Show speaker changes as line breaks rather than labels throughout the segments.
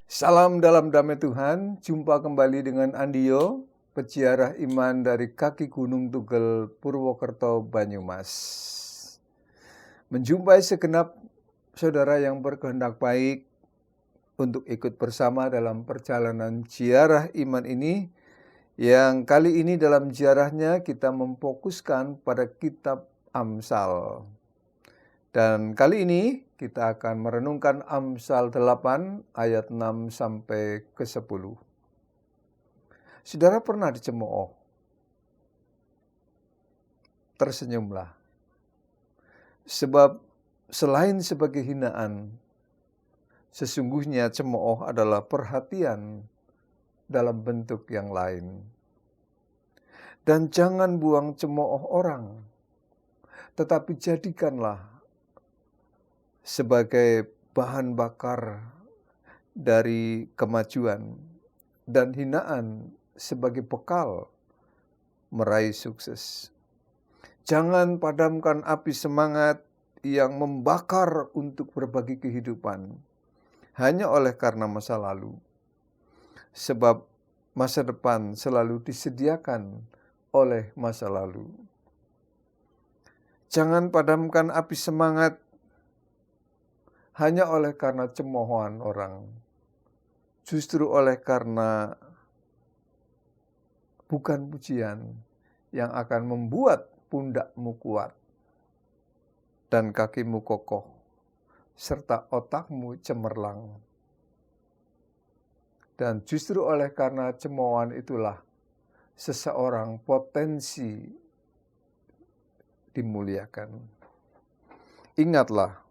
Salam dalam damai Tuhan, jumpa kembali dengan Andio, peziarah iman dari kaki Gunung Tugel, Purwokerto, Banyumas. Menjumpai segenap saudara yang berkehendak baik untuk ikut bersama dalam perjalanan ziarah iman ini, yang kali ini dalam ziarahnya kita memfokuskan pada kitab Amsal. Dan kali ini kita akan merenungkan Amsal 8 ayat 6 sampai ke 10. Saudara pernah dicemooh? Tersenyumlah. Sebab selain sebagai hinaan, sesungguhnya cemooh adalah perhatian dalam bentuk yang lain. Dan jangan buang cemooh orang, tetapi jadikanlah sebagai bahan bakar dari kemajuan dan hinaan sebagai bekal meraih sukses. Jangan padamkan api semangat yang membakar untuk berbagi kehidupan hanya oleh karena masa lalu. Sebab masa depan selalu disediakan oleh masa lalu. Jangan padamkan api semangat hanya oleh karena cemoohan orang. Justru oleh karena bukan pujian yang akan membuat pundakmu kuat dan kakimu kokoh, serta otakmu cemerlang. Dan justru oleh karena cemoohan itulah seseorang potensi dimuliakan. Ingatlah,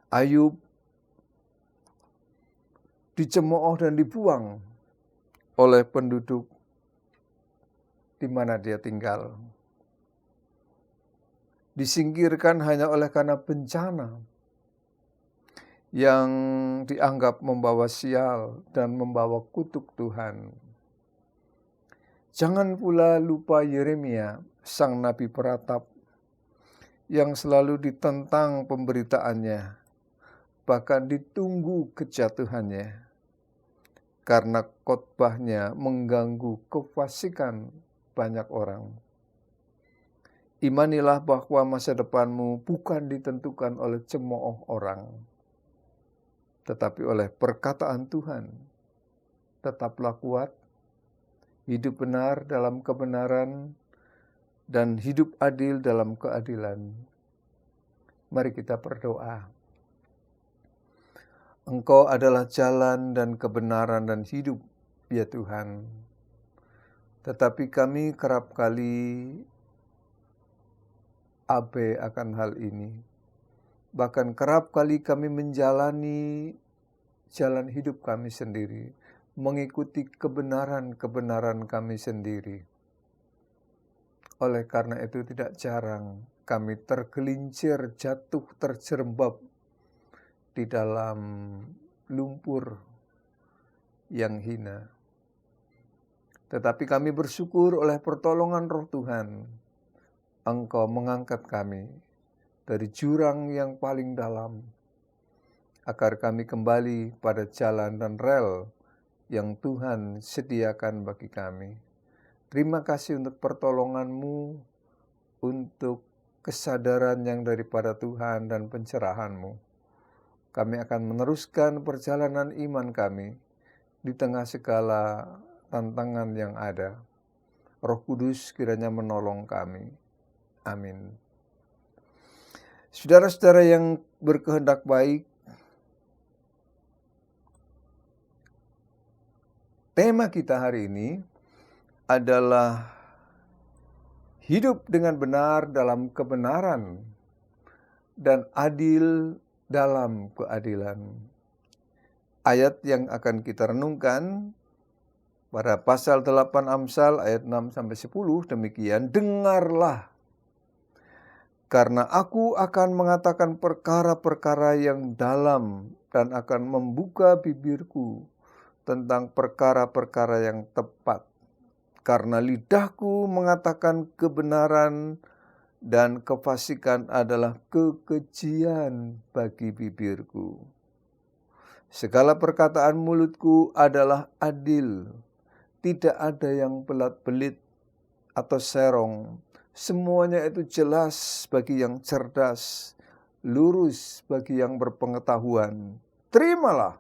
Ayub dicemooh dan dibuang oleh penduduk di mana dia tinggal. Disingkirkan hanya oleh karena bencana yang dianggap membawa sial dan membawa kutuk Tuhan. Jangan pula lupa Yeremia, sang nabi peratap, yang selalu ditentang pemberitaannya, bahkan ditunggu kejatuhannya, karena khotbahnya mengganggu kefasikan banyak orang. Imanilah bahwa masa depanmu bukan ditentukan oleh cemooh orang, tetapi oleh perkataan Tuhan. Tetaplah kuat, hidup benar dalam kebenaran, dan hidup adil dalam keadilan. Mari kita berdoa. Engkau adalah jalan dan kebenaran dan hidup, ya Tuhan. Tetapi kami kerap kali abai akan hal ini. Bahkan kerap kali kami menjalani jalan hidup kami sendiri, mengikuti kebenaran-kebenaran kami sendiri. Oleh karena itu tidak jarang kami tergelincir, jatuh, terjerembab di dalam lumpur yang hina. Tetapi kami bersyukur oleh pertolongan Roh Tuhan, Engkau mengangkat kami dari jurang yang paling dalam, agar kami kembali pada jalan dan rel yang Tuhan sediakan bagi kami. Terima kasih untuk pertolongan-Mu, untuk kesadaran yang daripada Tuhan dan pencerahan-Mu. Kami akan meneruskan perjalanan iman kami di tengah segala tantangan yang ada. Roh Kudus kiranya menolong kami. Amin. Saudara-saudara yang berkehendak baik, tema kita hari ini adalah hidup dengan benar dalam kebenaran dan adil dalam keadilan. Ayat yang akan kita renungkan pada pasal 8 Amsal ayat 6 sampai 10 demikian, dengarlah, karena aku akan mengatakan perkara-perkara yang dalam dan akan membuka bibirku tentang perkara-perkara yang tepat. Karena lidahku mengatakan kebenaran dan kefasikan adalah kekejian bagi bibirku. Segala perkataan mulutku adalah adil. Tidak ada yang belat-belit atau serong. Semuanya itu jelas bagi yang cerdas, lurus bagi yang berpengetahuan. Terimalah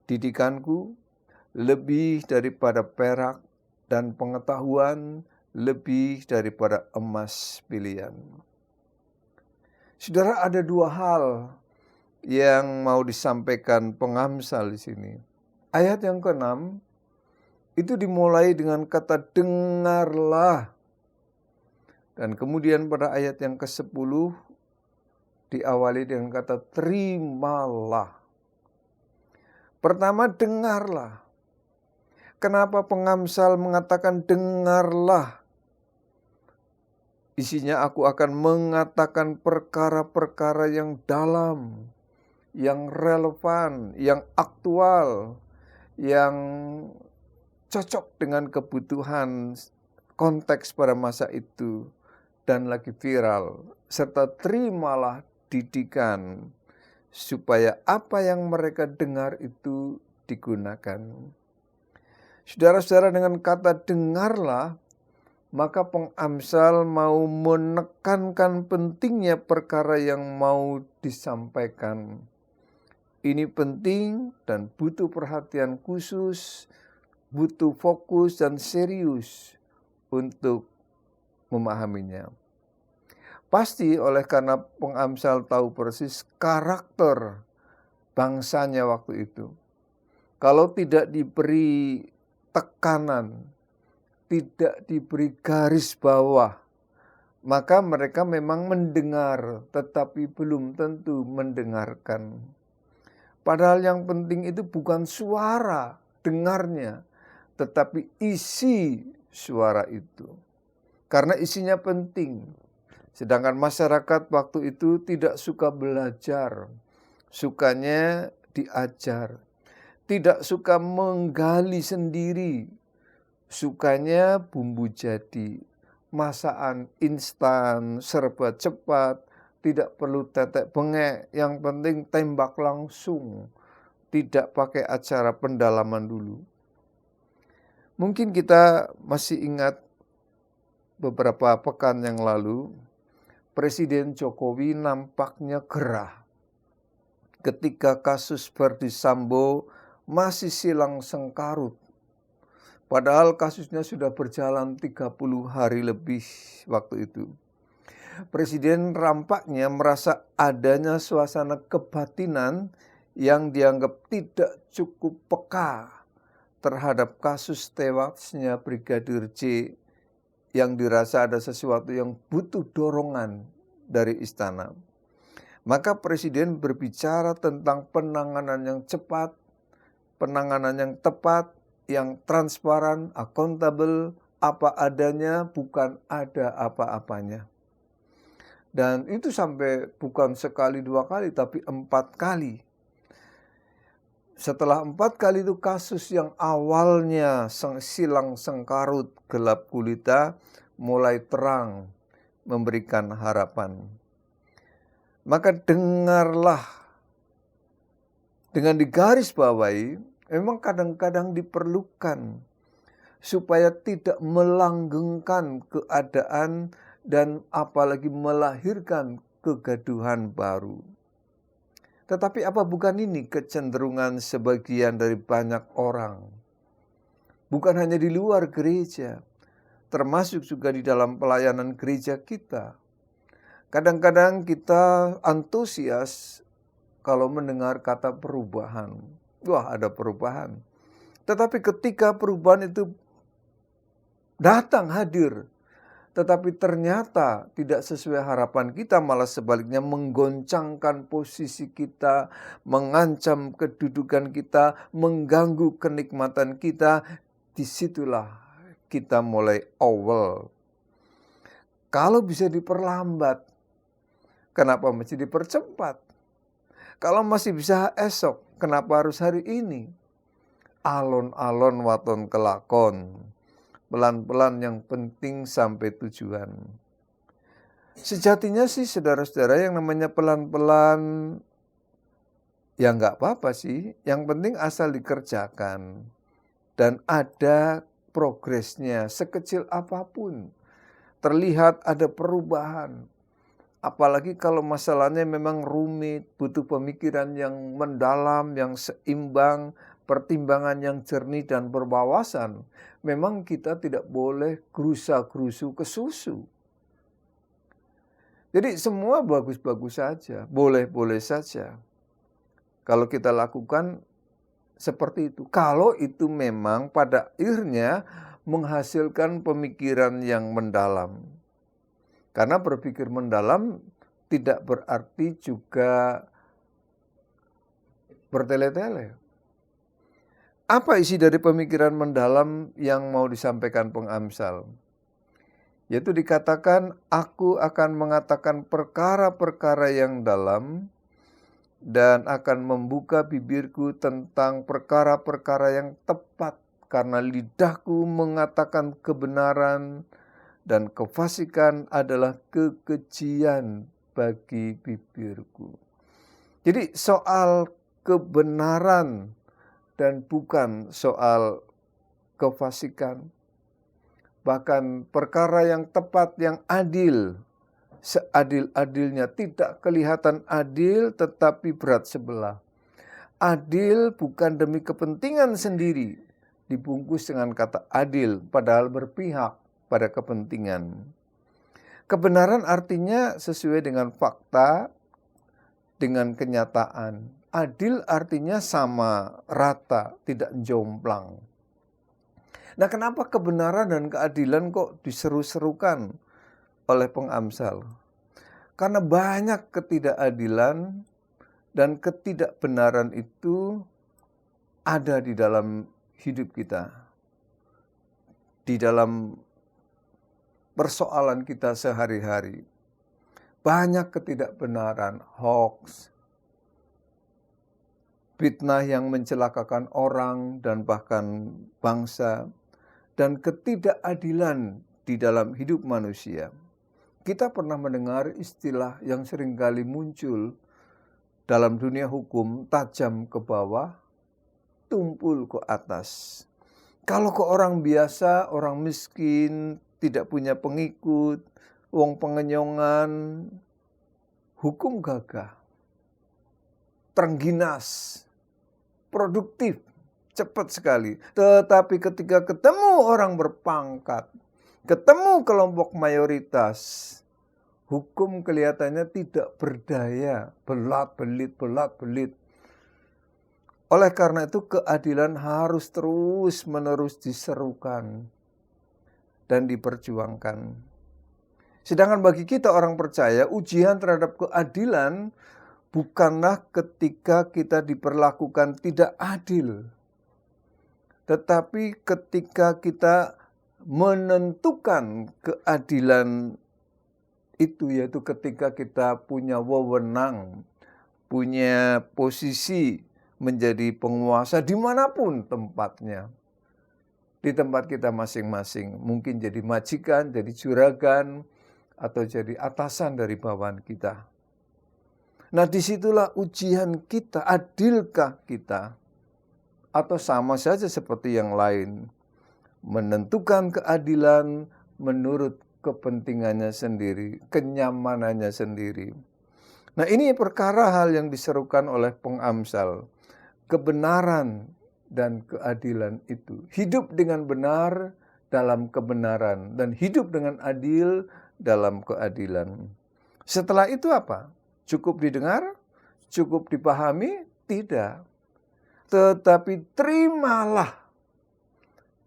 didikanku lebih daripada perak, dan pengetahuan lebih daripada emas pilihan. Saudara, ada dua hal yang mau disampaikan pengamsal di sini. Ayat yang ke-6 itu dimulai dengan kata dengarlah. Dan kemudian pada ayat yang ke-10 diawali dengan kata terimalah. Pertama, dengarlah. Kenapa pengamsal mengatakan dengarlah? Isinya aku akan mengatakan perkara-perkara yang dalam, yang relevan, yang aktual, yang cocok dengan kebutuhan konteks pada masa itu dan lagi viral. Serta terimalah didikan supaya apa yang mereka dengar itu digunakan. Saudara-saudara, dengan kata dengarlah, maka pengamsal mau menekankan pentingnya perkara yang mau disampaikan. Ini penting dan butuh perhatian khusus, butuh fokus dan serius untuk memahaminya. Pasti oleh karena pengamsal tahu persis karakter bangsanya waktu itu. Kalau tidak diberi tekanan, tidak diberi garis bawah, maka mereka memang mendengar, tetapi belum tentu mendengarkan. Padahal yang penting itu bukan suara dengarnya, tetapi isi suara itu. Karena isinya penting. Sedangkan masyarakat waktu itu tidak suka belajar, sukanya diajar. Tidak suka menggali sendiri, sukanya bumbu jadi, masakan instan, serba cepat, tidak perlu tetek bengek, yang penting tembak langsung, tidak pakai acara pendalaman dulu. Mungkin kita masih ingat beberapa pekan yang lalu, Presiden Jokowi nampaknya gerah ketika kasus Verdi Sambo masih silang sengkarut. Padahal kasusnya sudah berjalan 30 hari lebih waktu itu. Presiden rampaknya merasa adanya suasana kebatinan yang dianggap tidak cukup peka terhadap kasus tewasnya Brigadir J, yang dirasa ada sesuatu yang butuh dorongan dari istana. Maka Presiden berbicara tentang penanganan yang cepat, penanganan yang tepat, yang transparan, akuntabel, apa adanya, bukan ada apa-apanya. Dan itu sampai bukan sekali, dua kali, tapi 4 kali. Setelah 4 kali itu kasus yang awalnya silang sengkarut, gelap gulita, mulai terang, memberikan harapan. Maka dengarlah, dengan digarisbawahi, memang kadang-kadang diperlukan supaya tidak melanggengkan keadaan dan apalagi melahirkan kegaduhan baru. Tetapi apa bukan ini kecenderungan sebagian dari banyak orang? Bukan hanya di luar gereja, termasuk juga di dalam pelayanan gereja kita. Kadang-kadang kita antusias kalau mendengar kata perubahan. Wah, ada perubahan. Tetapi ketika perubahan itu datang hadir, tetapi ternyata tidak sesuai harapan kita, malah sebaliknya menggoncangkan posisi kita, mengancam kedudukan kita, mengganggu kenikmatan kita, disitulah kita mulai awal. Kalau bisa diperlambat, kenapa mesti dipercepat? Kalau masih bisa esok, kenapa harus hari ini? Alon-alon waton kelakon. Pelan-pelan yang penting sampai tujuan. Sejatinya sih saudara-saudara, yang namanya pelan-pelan Ya nggak apa-apa sih, yang penting asal dikerjakan dan ada progresnya sekecil apapun. Terlihat ada perubahan. Apalagi kalau masalahnya memang rumit, butuh pemikiran yang mendalam, yang seimbang, pertimbangan yang jernih dan berwawasan. Memang kita tidak boleh gerusa-gerusu ke susu. Jadi semua bagus-bagus saja, boleh-boleh saja. Kalau kita lakukan seperti itu. Kalau itu memang pada akhirnya menghasilkan pemikiran yang mendalam. Karena berpikir mendalam tidak berarti juga bertele-tele. Apa isi dari pemikiran mendalam yang mau disampaikan pengamsal? Yaitu dikatakan, aku akan mengatakan perkara-perkara yang dalam dan akan membuka bibirku tentang perkara-perkara yang tepat, karena lidahku mengatakan kebenaran dan kefasikan adalah kekejian bagi bibirku. Jadi soal kebenaran dan bukan soal kefasikan. Bahkan perkara yang tepat, yang adil, seadil-adilnya, tidak kelihatan adil tetapi berat sebelah. Adil bukan demi kepentingan sendiri, dibungkus dengan kata adil, padahal berpihak pada kepentingan. Kebenaran artinya sesuai dengan fakta, dengan kenyataan. Adil artinya sama, rata, tidak jomplang. Nah, kenapa kebenaran dan keadilan kok diseru-serukan oleh pengamsal? Karena banyak ketidakadilan dan ketidakbenaran itu ada di dalam hidup kita. Di dalam persoalan kita sehari-hari. Banyak ketidakbenaran, hoax, fitnah yang mencelakakan orang dan bahkan bangsa, dan ketidakadilan di dalam hidup manusia. Kita pernah mendengar istilah yang seringkali muncul dalam dunia hukum, tajam ke bawah, tumpul ke atas. Kalau ke orang biasa, orang miskin, tidak punya pengikut, wong pengenyongan, hukum gagah, terengginas, produktif, cepat sekali. Tetapi ketika ketemu orang berpangkat, ketemu kelompok mayoritas, hukum kelihatannya tidak berdaya, belat-belit. Oleh karena itu keadilan harus terus-menerus diserukan dan diperjuangkan. Sedangkan bagi kita orang percaya, ujian terhadap keadilan bukanlah ketika kita diperlakukan tidak adil, tetapi ketika kita menentukan keadilan itu, yaitu ketika kita punya wewenang, punya posisi menjadi penguasa dimanapun tempatnya. Di tempat kita masing-masing, mungkin jadi majikan, jadi juragan, atau jadi atasan dari bawahan kita. Nah, disitulah ujian kita, adilkah kita? Atau sama saja seperti yang lain, menentukan keadilan menurut kepentingannya sendiri, kenyamanannya sendiri. Nah, ini perkara hal yang diserukan oleh pengamsal. Kebenaran dan keadilan itu. Hidup dengan benar dalam kebenaran dan hidup dengan adil dalam keadilan. Setelah itu apa? Cukup didengar? Cukup dipahami? Tidak. Tetapi terimalah,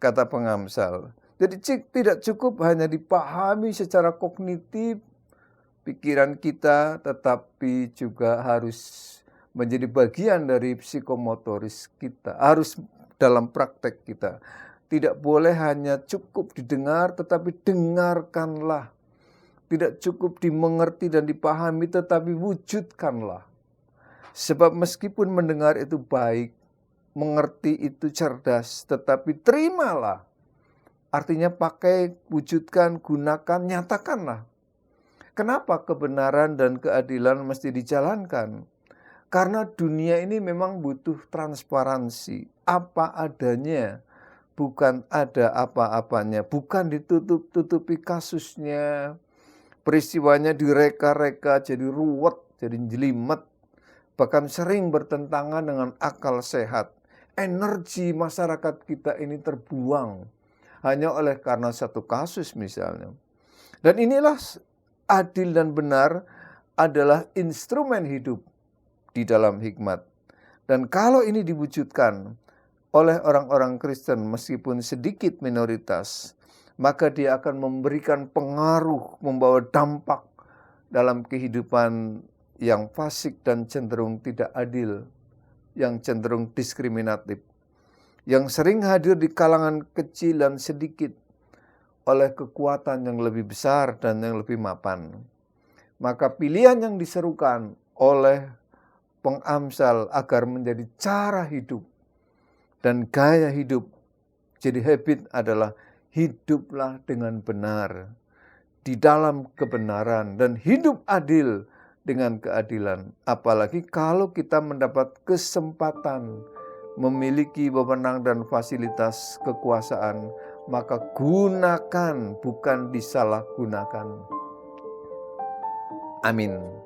kata pengamsal. Jadi tidak cukup hanya dipahami secara kognitif pikiran kita, tetapi juga harus menjadi bagian dari psikomotoris kita, harus dalam praktek kita. Tidak boleh hanya cukup didengar, tetapi dengarkanlah. Tidak cukup dimengerti dan dipahami, tetapi wujudkanlah. Sebab meskipun mendengar itu baik, mengerti itu cerdas, tetapi terimalah. Artinya pakai, wujudkan, gunakan, nyatakanlah. Kenapa kebenaran dan keadilan mesti dijalankan? Karena dunia ini memang butuh transparansi, apa adanya, bukan ada apa-apanya, bukan ditutup-tutupi kasusnya, peristiwanya direka-reka jadi ruwet, jadi jelimet, bahkan sering bertentangan dengan akal sehat. Energi masyarakat kita ini terbuang hanya oleh karena satu kasus misalnya. Dan inilah adil dan benar adalah instrumen hidup di dalam hikmat. Dan kalau ini diwujudkan oleh orang-orang Kristen meskipun sedikit minoritas, maka dia akan memberikan pengaruh, membawa dampak dalam kehidupan yang fasik dan cenderung tidak adil, yang cenderung diskriminatif, yang sering hadir di kalangan kecil dan sedikit oleh kekuatan yang lebih besar dan yang lebih mapan. Maka pilihan yang diserukan oleh pengamsal agar menjadi cara hidup dan gaya hidup, jadi habit adalah hiduplah dengan benar di dalam kebenaran dan hidup adil dengan keadilan. Apalagi kalau kita mendapat kesempatan memiliki wewenang dan fasilitas kekuasaan, maka gunakan, bukan disalahgunakan. Amin.